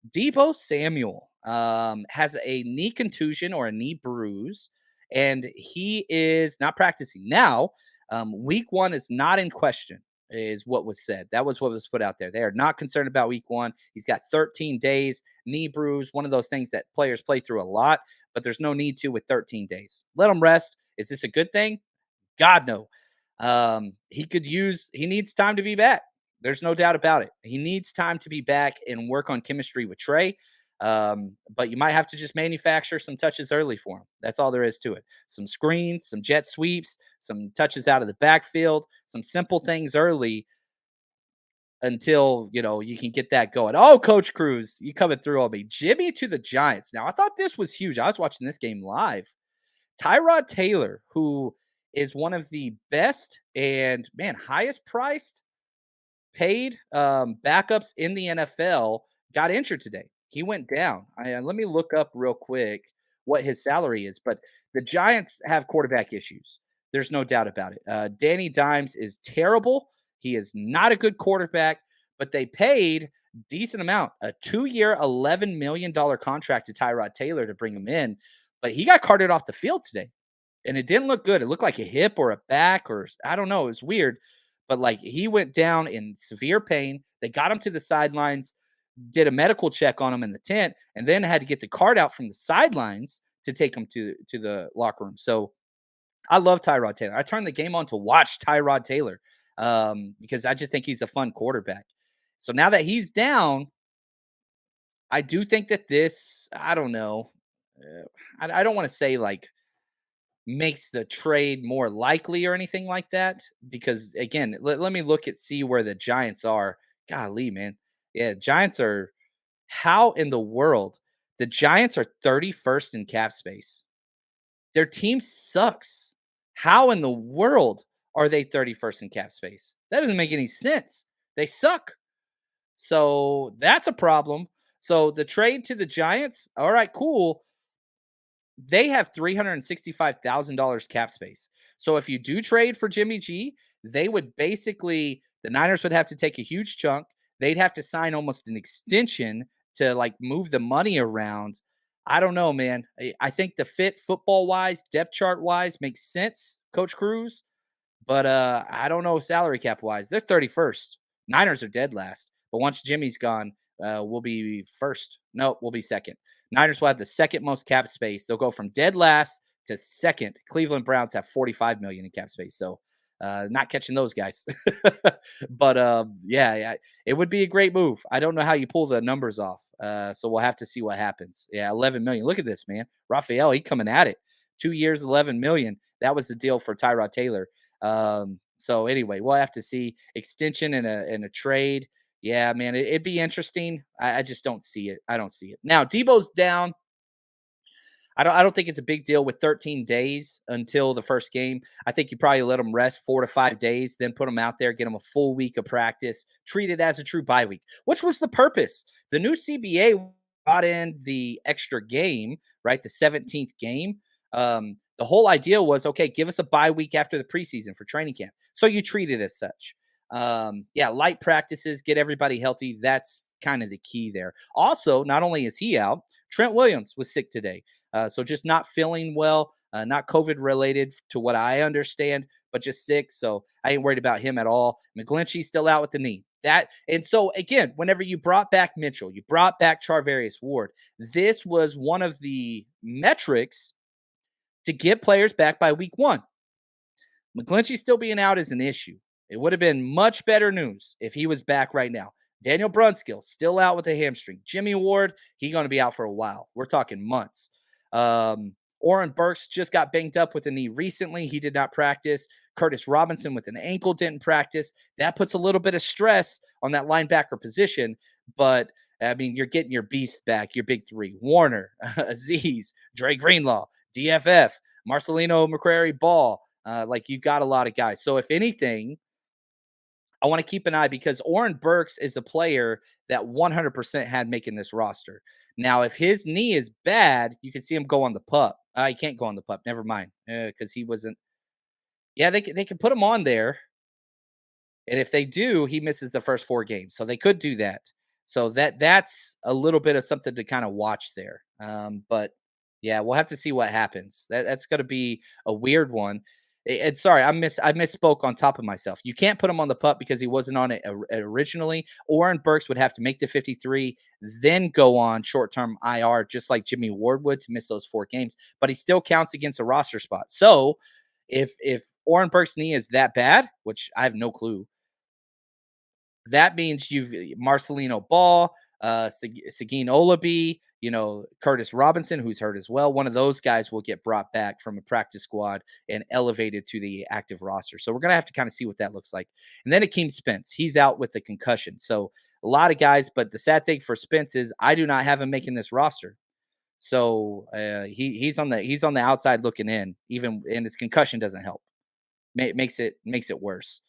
Debo Samuel has a knee contusion or a knee bruise, and he is not practicing now. Week one is not in question, is what was said. That was what was put out there. They are not concerned about week one. He's got 13 days, knee bruise, one of those things that players play through a lot, but there's no need to with 13 days. Let him rest. Is this a good thing? God, no. He needs time to be back. There's no doubt about it. He needs time to be back and work on chemistry with Trey. But you might have to just manufacture some touches early for him. That's all there is to it. Some screens, some jet sweeps, some touches out of the backfield, some simple things early until you can get that going. Oh, Coach Cruz, you coming through on me. Jimmy to the Giants. Now, I thought this was huge. I was watching this game live. Tyrod Taylor, who is one of the best and highest priced paid backups in the NFL, got injured today. He went down. Let me look up real quick what his salary is. But the Giants have quarterback issues. There's no doubt about it. Danny Dimes is terrible. He is not a good quarterback, but they paid decent amount, a 2-year, $11 million contract to Tyrod Taylor to bring him in. But he got carted off the field today, and it didn't look good. It looked like a hip or a back, or I don't know. It was weird, but like he went down in severe pain. They got him to the sidelines, did a medical check on him in the tent, and then had to get the cart out from the sidelines to take him to the locker room. So I love Tyrod Taylor. I turned the game on to watch Tyrod Taylor because I just think he's a fun quarterback. So now that he's down, I do think that this, I don't know, I don't want to say like makes the trade more likely or anything like that. Because again, let me see where the Giants are. Golly, man. Yeah, Giants are how in the world? The Giants are 31st in cap space. Their team sucks. How in the world are they 31st in cap space? That doesn't make any sense. They suck. So that's a problem. So the trade to the Giants, all right, cool. They have $365,000 cap space. So if you do trade for Jimmy G, they would basically the Niners would have to take a huge chunk. They'd have to sign almost an extension to like move the money around. I don't know, man. I think the fit football wise, depth chart wise makes sense, Coach Cruz. But I don't know salary cap wise. They're 31st. Niners are dead last. But once Jimmy's gone, we'll be first. No, we'll be second. Niners will have the second most cap space. They'll go from dead last to second. Cleveland Browns have 45 million in cap space. So not catching those guys. But yeah, it would be a great move. I don't know how you pull the numbers off. So we'll have to see what happens. Yeah, 11 million. Look at this, man. Raphael, he coming at it. 2 years, 11 million. That was the deal for Tyrod Taylor. So anyway, we'll have to see extension in a trade. Yeah, man, it'd be interesting. I just don't see it. I don't see it. Now, Debo's down. I don't think it's a big deal with 13 days until the first game. I think you probably let him rest 4 to 5 days, then put him out there, get him a full week of practice, treat it as a true bye week, which was the purpose. The new CBA brought in the extra game, right? The 17th game. The whole idea was, okay, give us a bye week after the preseason for training camp. So you treat it as such. Yeah, light practices, get everybody healthy. That's kind of the key there. Also, not only is he out, Trent Williams was sick today. So just not feeling well, not COVID related to what I understand, but just sick. So I ain't worried about him at all. McGlinchey's still out with the knee. And so again, whenever you brought back Mitchell, you brought back Charvarius Ward, this was one of the metrics to get players back by week one. McGlinchey still being out is an issue. It would have been much better news if he was back right now. Daniel Brunskill still out with a hamstring. Jimmy Ward, he's going to be out for a while. We're talking months. Oren Burks just got banged up with a knee recently. He did not practice. Curtis Robinson with an ankle didn't practice. That puts a little bit of stress on that linebacker position. But, I mean, you're getting your beast back, your big three. Warner, Aziz, Dre Greenlaw, DFF, Marcelino McCrary Ball. Like you got a lot of guys. So if anything, I want to keep an eye because Oren Burks is a player that 100% had making this roster. Now, if his knee is bad, you can see him go on the pup. He can't go on the pup. Never mind, because he wasn't. Yeah, they can put him on there, and if they do, he misses the first 4 games. So they could do that. So that's a little bit of something to kind of watch there. But yeah, we'll have to see what happens. That's going to be a weird one. And sorry, I misspoke on top of myself. You can't put him on the pup because he wasn't on it originally. Oren Burks would have to make the 53, then go on short term IR, just like Jimmy Ward would to miss those 4 games. But he still counts against a roster spot. So if Oren Burks' knee is that bad, which I have no clue, that means you've Marcelino Ball, Seguin Olabi, Curtis Robinson, who's hurt as well. One of those guys will get brought back from a practice squad and elevated to the active roster. So we're gonna have to kind of see what that looks like. And then Akeem Spence, he's out with the concussion. So a lot of guys, but the sad thing for Spence is I do not have him making this roster. So he's on the outside looking in, even and his concussion doesn't help. Makes it worse.